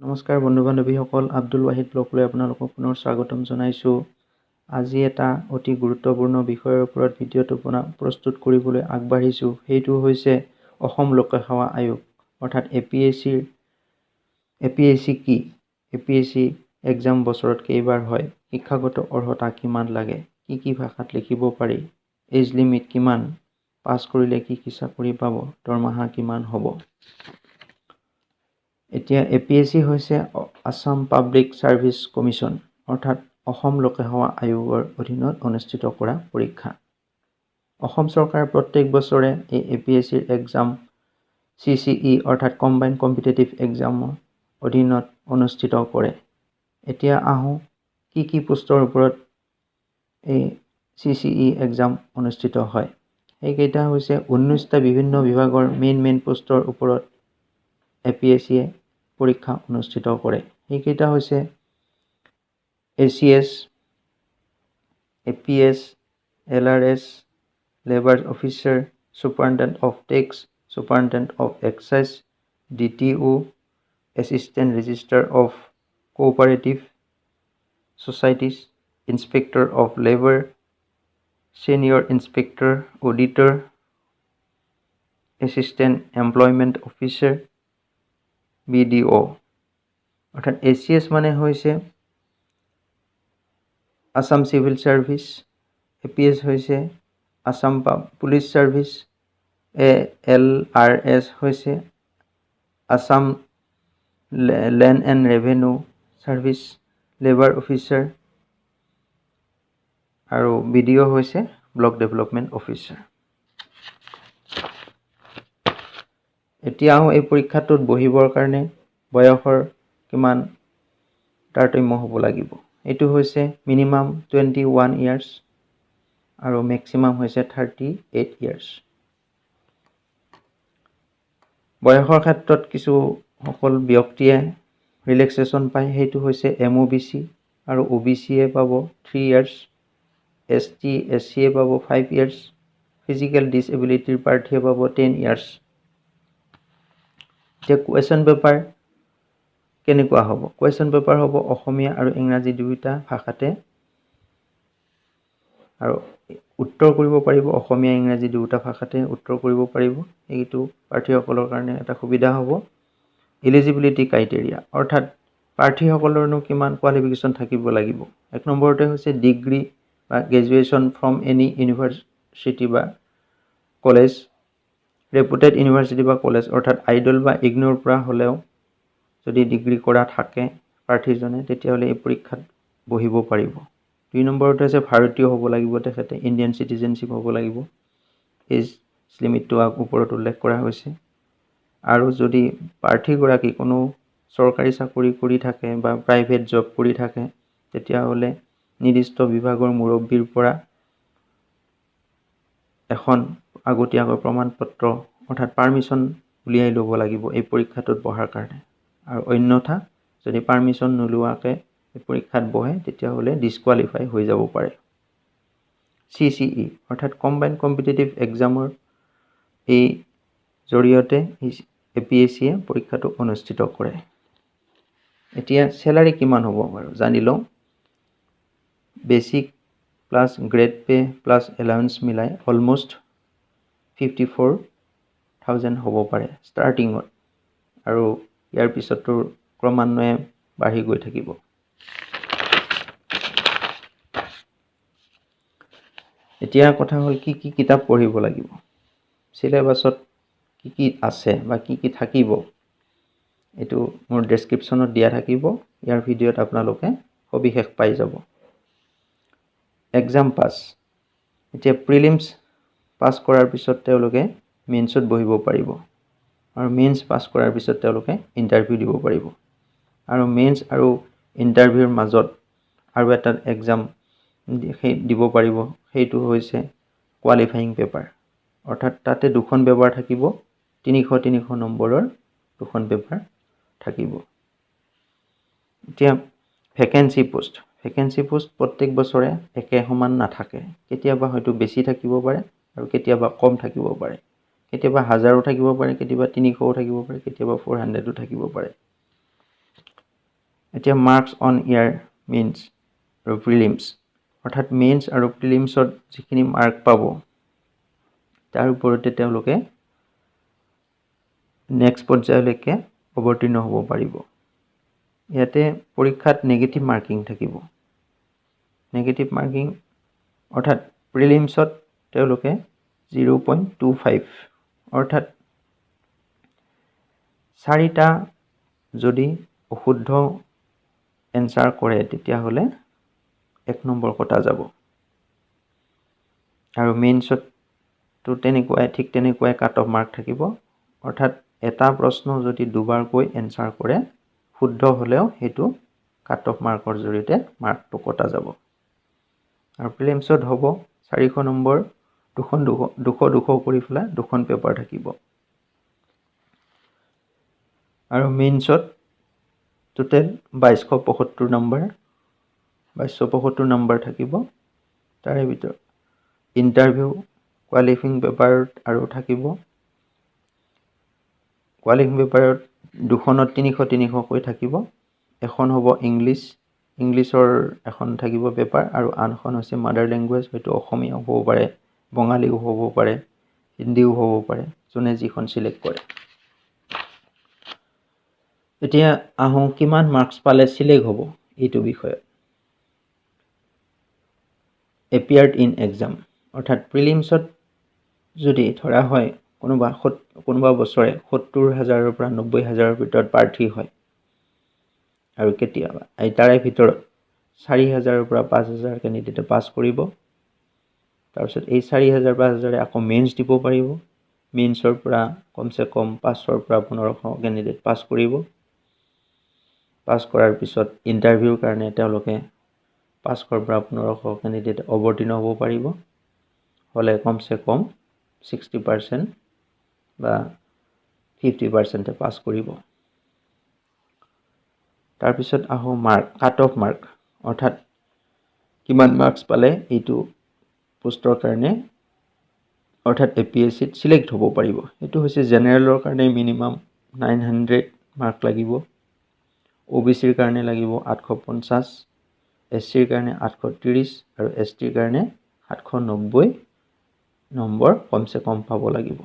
নমস্কাৰ বন্ধু বান্ধৱীসকল, আব্দুল ৱাহিদ ব্লগলৈ আপোনালোকক পুনৰ স্বাগতম জনাইছোঁ। আজি এটা অতি গুৰুত্বপূৰ্ণ বিষয়ৰ ওপৰত ভিডিঅ'টো প্ৰস্তুত কৰিবলৈ আগবাঢ়িছোঁ। সেইটো হৈছে অসম লোকসেৱা আয়োগ অৰ্থাৎ এপিএছচি কি? এপিএছচি এক্সাম বছৰত কেইবাৰ হয়? শিক্ষাগত অৰ্হতা কিমান লাগে? কি ভাষাত লিখিব পাৰি? এজ লিমিট কিমান? পাছ কৰিলে কি চাকৰি পাব? দৰমহা কিমান হ'ব? এতিয়া এপিএছচি হৈছে আছাম পাব্লিক চাৰ্ভিচ কমিশ্যন অৰ্থাৎ অসম লোকসেৱা আয়োগৰ অধীনত অনুষ্ঠিত কৰা পৰীক্ষা। অসম চৰকাৰে প্ৰত্যেক বছৰে এই এপিএছচিৰ এক্সাম CCE অৰ্থাৎ কম্বাইণ্ড কম্পিটিটিভ এক্সামৰ অধীনত অনুষ্ঠিত কৰে। এতিয়া আহোঁ কি পোষ্টৰ ওপৰত এই CCE এক্সাম অনুষ্ঠিত হয়। সেইকেইটা হৈছে 19টা বিভিন্ন বিভাগৰ মেইন পোষ্টৰ ওপৰত এপিএছচিয়ে পৰীক্ষা অনুষ্ঠিত কৰে। সেইকেইটা হৈছে ACS, APS, LRS, labour officer, superintendent of tax, superintendent of excise, DTO, assistant registrar of cooperative societies, inspector of labour, senior inspector, auditor, assistant employment officer, BDO অৰ্থাৎ ACS মানে হৈছে আছাম চিভিল চাৰ্ভিচ, APS হৈছে Assam police service, LRS হৈছে Assam land and revenue service labour officer আৰু BDO হৈছে block development officer. এতিয়া এই পৰীক্ষাটোত বহিবৰ কাৰণে বয়সৰ কিমান তাৰতম্য হ'ব লাগিব। এইটো হৈছে মিনিমাম 21 ইয়াৰ্ছ আৰু মেক্সিমাম হৈছে 38 ইয়াৰ্ছ। বয়সৰ ক্ষেত্ৰত কিছু সকল ব্যক্তিয়ে ৰিলেক্সেশ্যন পায়, সেইটো হৈছে MOBC আৰু OBCয়ে পাব 3 ইয়াৰ্ছ, ST SCয়ে পাব 5 ইয়াৰ্ছ, ফিজিকেল ডিচএবিলিটিৰ প্ৰাৰ্থীয়ে পাব 10 ইয়াৰ্ছ। এতিয়া কুৱেশ্যন পেপাৰ কেনেকুৱা হ'ব? কুৱেশ্যন পেপাৰ হ'ব অসমীয়া আৰু ইংৰাজী দুয়োটা ভাষাতে, আৰু উত্তৰ কৰিব পাৰিব অসমীয়া ইংৰাজী দুয়োটা ভাষাতে উত্তৰ কৰিব পাৰিব। এইটো প্ৰাৰ্থীসকলৰ কাৰণে এটা সুবিধা হ'ব। এলিজিবিলিটি ক্ৰাইটেৰিয়া অৰ্থাৎ প্ৰাৰ্থীসকলৰনো কিমান কোৱালিফিকেশ্যন থাকিব লাগিব। 1 নম্বৰতে হৈছে ডিগ্ৰী বা গ্ৰেজুৱেশ্যন ফ্ৰম এনি ইউনিভাৰ্চিটি বা কলেজ, ৰেপুটেড ইউনিভাৰ্চিটি বা কলেজ অৰ্থাৎ আইডল বা ইগন'ৰ পৰা হ'লেও যদি ডিগ্ৰী কৰা থাকে প্ৰাৰ্থীজনে তেতিয়াহ'লে এই পৰীক্ষাত বহিব পাৰিব। 2 নম্বৰতে হৈছে ভাৰতীয় হ'ব লাগিব, তেখেতে ইণ্ডিয়ান চিটিজেনশ্বিপ হ'ব লাগিব। এজ লিমিটটো ওপৰত উল্লেখ কৰা হৈছে। আৰু যদি প্ৰাৰ্থীগৰাকী কোনো চৰকাৰী চাকৰি কৰি থাকে বা প্ৰাইভেট জব কৰি থাকে তেতিয়াহ'লে নিৰ্দিষ্ট বিভাগৰ মুৰব্বীৰ পৰা এখন আগতীয়াকৈ প্ৰমাণপত্ৰ অৰ্থাৎ পাৰ্মিশ্যন উলিয়াই ল'ব লাগিব এই পৰীক্ষাটোত বহাৰ কাৰণে। আৰু অন্যথা যদি পাৰ্মিশ্যন নোলোৱাকৈ এই পৰীক্ষাত বহে তেতিয়াহ'লে ডিছকুৱালিফাই হৈ যাব পাৰে। CCE অৰ্থাৎ কম্বাইণ্ড কম্পিটিটিভ এক্সামৰ এই জৰিয়তে এপিএছচিয়ে পৰীক্ষাটো অনুষ্ঠিত কৰে। এতিয়া চেলাৰী কিমান হ'ব বাৰু জানি লওঁ। Basic plus grade pay plus allowance মিলাই অলমষ্ট 54,000 হ'ব পাৰে ষ্টাৰ্টিঙত, আৰু ইয়াৰ পিছতো ক্ৰমান্বয়ে বাঢ়ি গৈ থাকিব। এতিয়া কথা হ'ল কি কিতাপ পঢ়িব লাগিব, চিলেবাছত কি আছে বা কি থাকিব, এইটো মোৰ ডেছক্ৰিপশ্যনত দিয়া থাকিব। ইয়াৰ ভিডিঅ'ত আপোনালোকে সবিশেষ পাই যাব। এক্সাম পাছ, এতিয়া প্ৰিলিমছ পাছ কৰাৰ পিছত তেওঁলোকে মেইনছত বহিব পাৰিব, আৰু মেইনছ পাছ কৰাৰ পিছত তেওঁলোকে ইণ্টাৰভিউ দিব পাৰিব। আৰু মেইনছ আৰু ইণ্টাৰভিউৰ মাজত আৰু এটা এক্সাম দিব পাৰিব, সেইটো হৈছে কোৱালিফাইং পেপাৰ অৰ্থাৎ তাতে 2খন পেপাৰ থাকিব, 300 নম্বৰৰ 2খন পেপাৰ থাকিব। এতিয়া ভেকেঞ্চি পোষ্ট প্ৰত্যেক বছৰে একে সমান নাথাকে, কেতিয়াবা হয়তো বেছি থাকিব পাৰে আৰু কেতিয়াবা কম থাকিব পাৰে, কেতিয়াবা 1000ও থাকিব পাৰে, কেতিয়াবা 300ও থাকিব পাৰে, কেতিয়াবা 400ও থাকিব পাৰে। এতিয়া মাৰ্কছ অন ইয়াৰ মেইনছ আৰু প্ৰিলিমছ, অৰ্থাৎ মেইনছ আৰু প্ৰিলিমছত যিখিনি মাৰ্ক পাব তাৰ ওপৰতে তেওঁলোকে নেক্সট পৰ্যায়লৈকে অৱতীৰ্ণ হ'ব পাৰিব। ইয়াতে পৰীক্ষাত নেগেটিভ মাৰ্কিং থাকিব। নেগেটিভ মাৰ্কিং অৰ্থাৎ প্ৰিলিমছত তেওঁলোকে 0.25, অৰ্থাৎ 4টা যদি অশুদ্ধ এনচাৰ কৰে তেতিয়াহ'লে 1 নম্বৰ কটা যাব। আৰু মেইনছতো ঠিক তেনেকুৱাই কাট অফ মাৰ্ক থাকিব, অৰ্থাৎ এটা প্ৰশ্ন যদি দুবাৰকৈ এনচাৰ কৰে শুদ্ধ হ'লেও সেইটো কাট অফ মাৰ্কৰ জৰিয়তে মাৰ্কটো কটা যাব। আৰু প্ৰিলিমছত হ'ব 400 নম্বৰ, 200 কৰি পেলাই 2খন পেপাৰ থাকিব। আৰু মেইনছত টোটেল 2275 নম্বৰ থাকিব। তাৰে ভিতৰত ইণ্টাৰভিউ কোৱালিফাইং পেপাৰত আৰু থাকিব। কোৱালিফাইং পেপাৰত 2খনত 300কৈ থাকিব। এখন হ'ব ইংলিছৰ এখন থাকিব পেপাৰ, আৰু আনখন হৈছে মাদাৰ লেংগুৱেজ, হয়তো অসমীয়াও হ'ব পাৰে, বঙালীও হ'ব পাৰে, হিন্দীও হ'ব পাৰে, যোনে যিখন চিলেক্ট কৰে। এতিয়া আহোঁ কিমান মাৰ্কছ পালে চিলেক্ট হ'ব এইটো বিষয়ত। এপিয়াৰ্ড ইন এক্সাম, অৰ্থাৎ প্ৰিলিমছত যদি ধৰা হয় কোনোবা বছৰে 70,000-ৰ পৰা 90,000-ৰ ভিতৰত প্ৰাৰ্থী হয়, আৰু কেতিয়াবা তাৰে ভিতৰত 4,000-ৰ পৰা 5,000 কেণ্ডিডেটে পাছ কৰিব। তাৰপিছত এই 4,000-5,000-এ আকৌ মেইনছ দিব পাৰিব। মেইনছৰ পৰা কমচে কম 500-ৰ পৰা 1500 কেণ্ডিডেট পাছ কৰিব। পাছ কৰাৰ পিছত ইণ্টাৰভিউৰ কাৰণে তেওঁলোকে 500-ৰ পৰা 1500 কেণ্ডিডেট অৱতীৰ্ণ হ'ব পাৰিব। হ'লে কমচে কম 60% বা 50%-এ পাছ কৰিব। তাৰপিছত আহোঁ কাট অফ মাৰ্ক, অৰ্থাৎ কিমান মাৰ্কছ পালে এইটো পোষ্টৰ কাৰণে, অৰ্থাৎ APSCত চিলেক্ট হ'ব পাৰিব। এইটো হৈছে জেনেৰেলৰ কাৰণে মিনিমাম 900 মাৰ্ক লাগিব, OBCৰ কাৰণে লাগিব 850, SCৰ কাৰণে 830, আৰু STৰ কাৰণে 790 নম্বৰ কমচে কম পাব লাগিব।